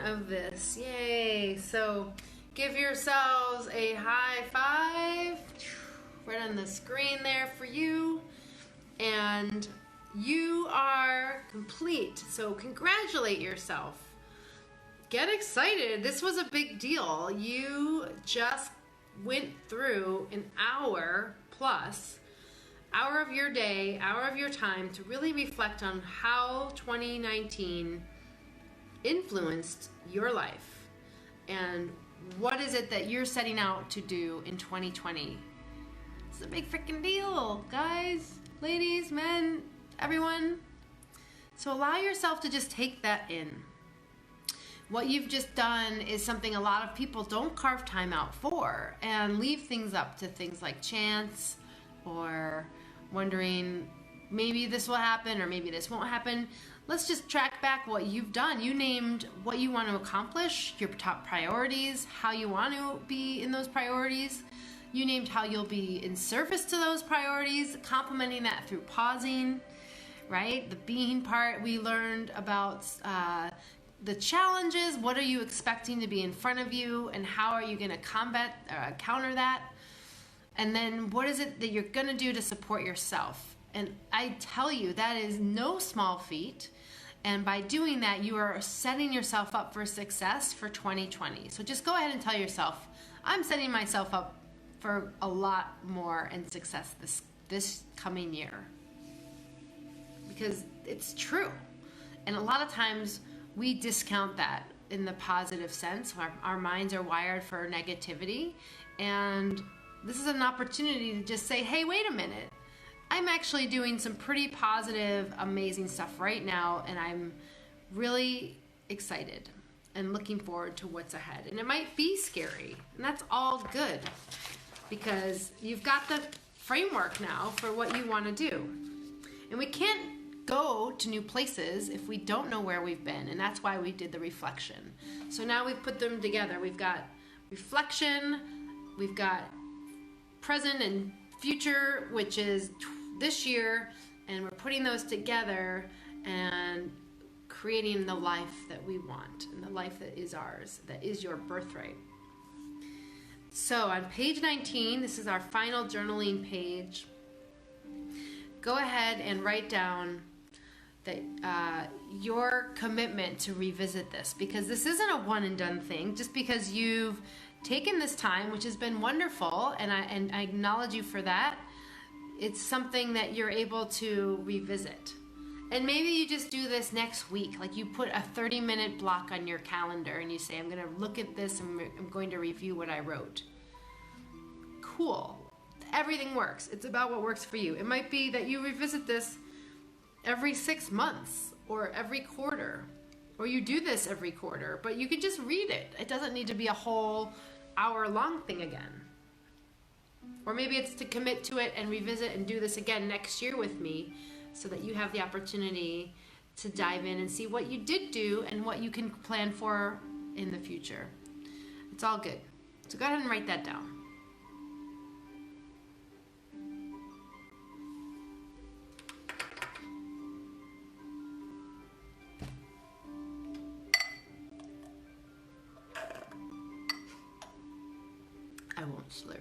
of this. Yay! So give yourselves a high five right on the screen there for you. And you are complete. So congratulate yourself. Get excited. This was a big deal. You just went through an hour plus. Hour of your day, hour of your time to really reflect on how 2019 influenced your life and what is it that you're setting out to do in 2020. It's a big freaking deal, guys, ladies, men, everyone. So allow yourself to just take that in. What you've just done is something a lot of people don't carve time out for and leave things up to things like chance or wondering maybe this will happen or maybe this won't happen. Let's just track back what you've done. You named what you want to accomplish, your top priorities, how you want to be in those priorities. You named how you'll be in service to those priorities, complementing that through pausing, right? The being part, we learned about the challenges. What are you expecting to be in front of you, and how are you going to counter that? And then what is it that you're going to do to support yourself? And I tell you, that is no small feat. And by doing that, you are setting yourself up for success for 2020. So just go ahead and tell yourself, I'm setting myself up for a lot more and success this coming year. Because it's true. And a lot of times we discount that in the positive sense. Our minds are wired for negativity. And this is an opportunity to just say, hey, wait a minute. I'm actually doing some pretty positive, amazing stuff right now. And I'm really excited and looking forward to what's ahead. And it might be scary. And that's all good, because you've got the framework now for what you want to do. And we can't go to new places if we don't know where we've been, and that's why we did the reflection. So now we've put them together. We've got reflection, we've got present and future, which is this year, and we're putting those together and creating the life that we want and the life that is ours, that is your birthright. So on page 19, this is our final journaling page. Go ahead and write down that your commitment to revisit this, because this isn't a one and done thing. Just because you've taken this time, which has been wonderful, and I acknowledge you for that, it's something that you're able to revisit. And maybe you just do this next week. Like you put a 30-minute block on your calendar and you say, I'm going to look at this and I'm going to review what I wrote. Cool. Everything works. It's about what works for you. It might be that you revisit this every 6 months or every quarter, or you do this every quarter, but you could just read it. It doesn't need to be a whole hour-long thing again. Or maybe it's to commit to it and revisit and do this again next year with me, so that you have the opportunity to dive in and see what you did do and what you can plan for in the future. It's all good. So go ahead and write that down. I won't slurp.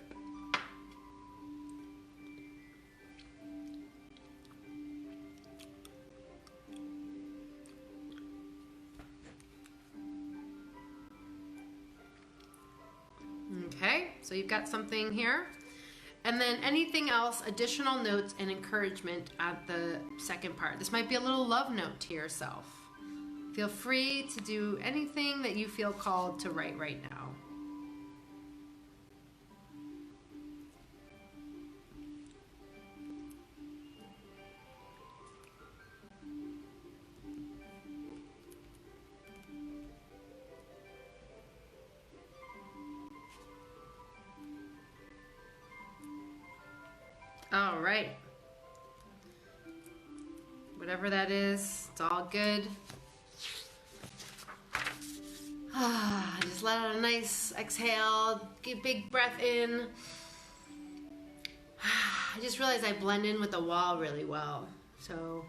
Okay, so you've got something here. And then anything else, additional notes and encouragement at the second part. This might be a little love note to yourself. Feel free to do anything that you feel called to write right now. All right. Whatever that is, it's all good. Just let out a nice exhale. Get a big breath in. I just realized I blend in with the wall really well. So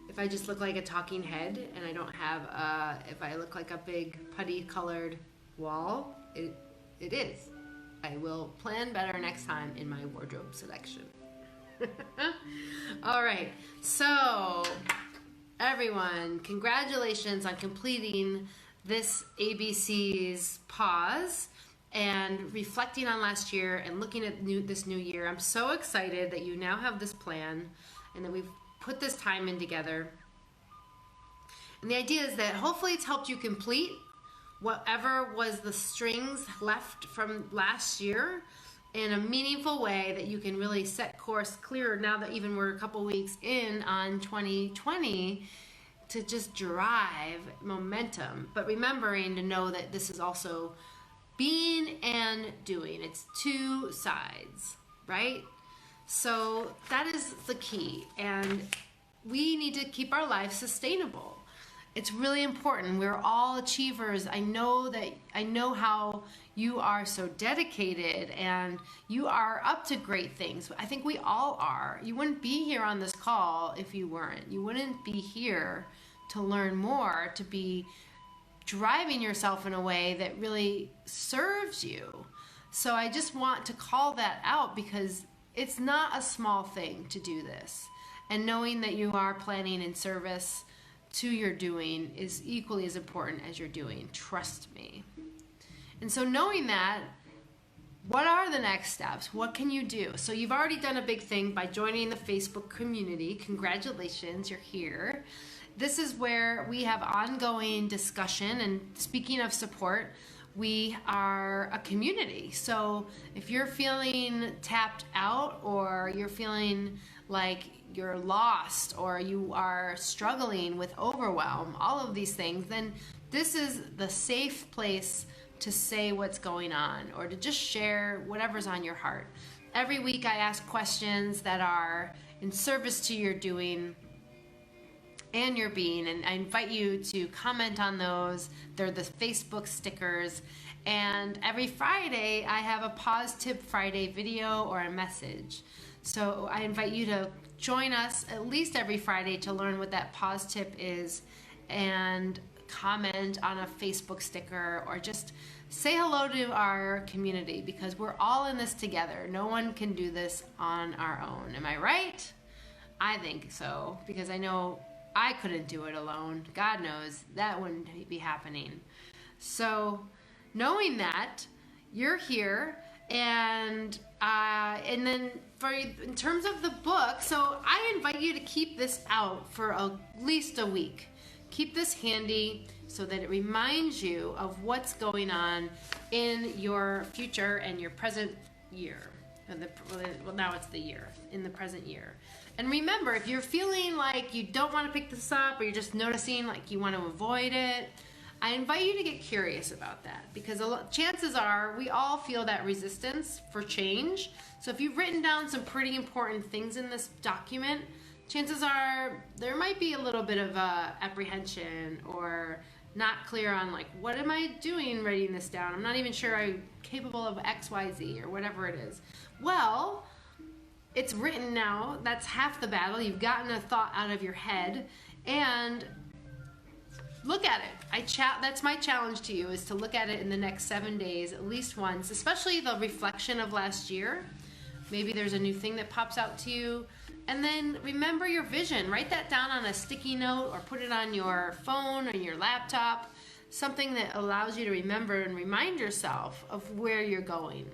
if I just look like a talking head and I don't have, if I look like a big putty colored wall, it is. I will plan better next time in my wardrobe selection. All right, so everyone, congratulations on completing this ABC's pause and reflecting on last year and looking at this new year. I'm so excited that you now have this plan and that we've put this time in together. And the idea is that hopefully it's helped you complete whatever was the strings left from last year in a meaningful way, that you can really set course clearer now that even we're a couple weeks in on 2020 to just drive momentum, but remembering to know that this is also being and doing. It's two sides, right? So that is the key, and we need to keep our lives sustainable. It's really important. We're all achievers. I know how you are so dedicated and you are up to great things. I think we all are. You wouldn't be here on this call if you weren't. You wouldn't be here to learn more, to be driving yourself in a way that really serves you. So I just want to call that out because it's not a small thing to do this. And knowing that you are planning in service to your doing is equally as important as your doing. Trust me. And so knowing that, what are the next steps? What can you do? So you've already done a big thing by joining the Facebook community. Congratulations, you're here. This is where we have ongoing discussion, and speaking of support, we are a community. So if you're feeling tapped out, or you're feeling like you're lost, or you are struggling with overwhelm, all of these things, then this is the safe place to say what's going on, or to just share whatever's on your heart. Every week I ask questions that are in service to your doing and your being, and I invite you to comment on those. They're the Facebook stickers. And every Friday I have a Pause Tip Friday video or a message. So I invite you to join us at least every Friday to learn what that pause tip is, and comment on a Facebook sticker, or just say hello to our community, because we're all in this together. No one can do this on our own. Am I right? I think so, because I know I couldn't do it alone. God knows that wouldn't be happening. So knowing that, you're here, and then in terms of the book, so I invite you to keep this out for at least a week. Keep this handy so that it reminds you of what's going on in your future and your present year. Well, now it's the year, in the present year. And remember, if you're feeling like you don't want to pick this up, or you're just noticing like you want to avoid it, I invite you to get curious about that, because chances are we all feel that resistance for change. So if you've written down some pretty important things in this document, chances are there might be a little bit of apprehension, or not clear on like, what am I doing writing this down? I'm not even sure I'm capable of X, Y, Z, or whatever it is. Well, it's written now. That's half the battle. You've gotten a thought out of your head, and look at it. That's my challenge to you, is to look at it in the next 7 days, at least once, especially the reflection of last year. Maybe there's a new thing that pops out to you. And then remember your vision. Write that down on a sticky note, or put it on your phone or your laptop. Something that allows you to remember and remind yourself of where you're going.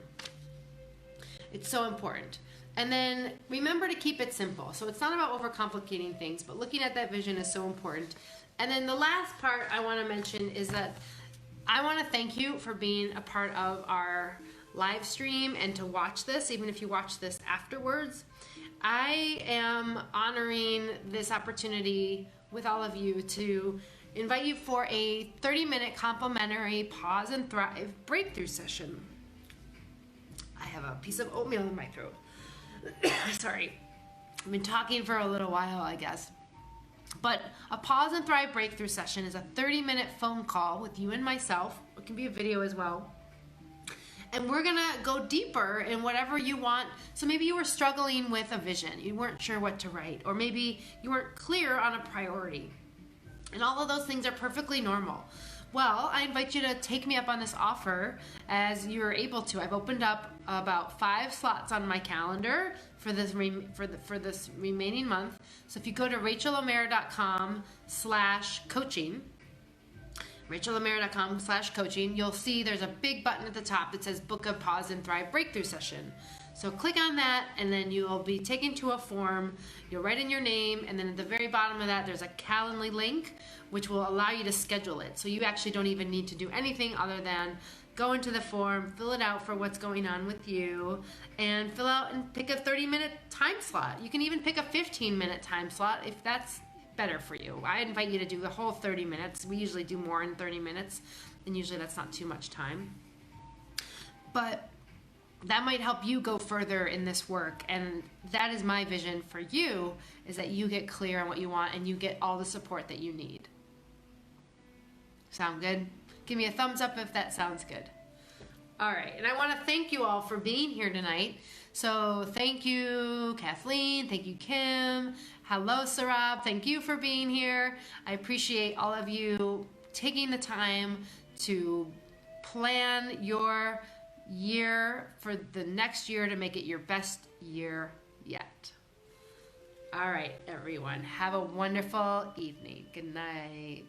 It's so important. And then remember to keep it simple. So it's not about overcomplicating things, but looking at that vision is so important. And then the last part I want to mention is that I want to thank you for being a part of our live stream, and to watch this, even if you watch this afterwards. I am honoring this opportunity with all of you to invite you for a 30-minute complimentary Pause and Thrive breakthrough session. I have a piece of oatmeal in my throat. Sorry. I've been talking for a little while, I guess. But a Pause and Thrive breakthrough session is a 30-minute phone call with you and myself. It can be a video as well. And we're gonna go deeper in whatever you want. So maybe you were struggling with a vision. You weren't sure what to write. Or maybe you weren't clear on a priority. And all of those things are perfectly normal. Well, I invite you to take me up on this offer as you're able to. I've opened up about 5 slots on my calendar for this remaining month. So if you go to rachelamara.com/coaching, rachelamara.com/coaching, you'll see there's a big button at the top that says Book a Pause and Thrive Breakthrough Session. So click on that, and then you'll be taken to a form. You'll write in your name, and then at the very bottom of that, there's a Calendly link, which will allow you to schedule it. So you actually don't even need to do anything other than go into the form, fill it out for what's going on with you, and fill out and pick a 30-minute time slot. You can even pick a 15-minute time slot if that's better for you. I invite you to do the whole 30 minutes. We usually do more in 30 minutes, and usually that's not too much time. But that might help you go further in this work, and that is my vision for you, is that you get clear on what you want and you get all the support that you need. Sound good? Give me a thumbs up if that sounds good. All right, and I want to thank you all for being here tonight. So thank you, Kathleen. Thank you, Kim. Hello, Sarab. Thank you for being here. I appreciate all of you taking the time to plan your year for the next year to make it your best year yet. All right, everyone. Have a wonderful evening. Good night.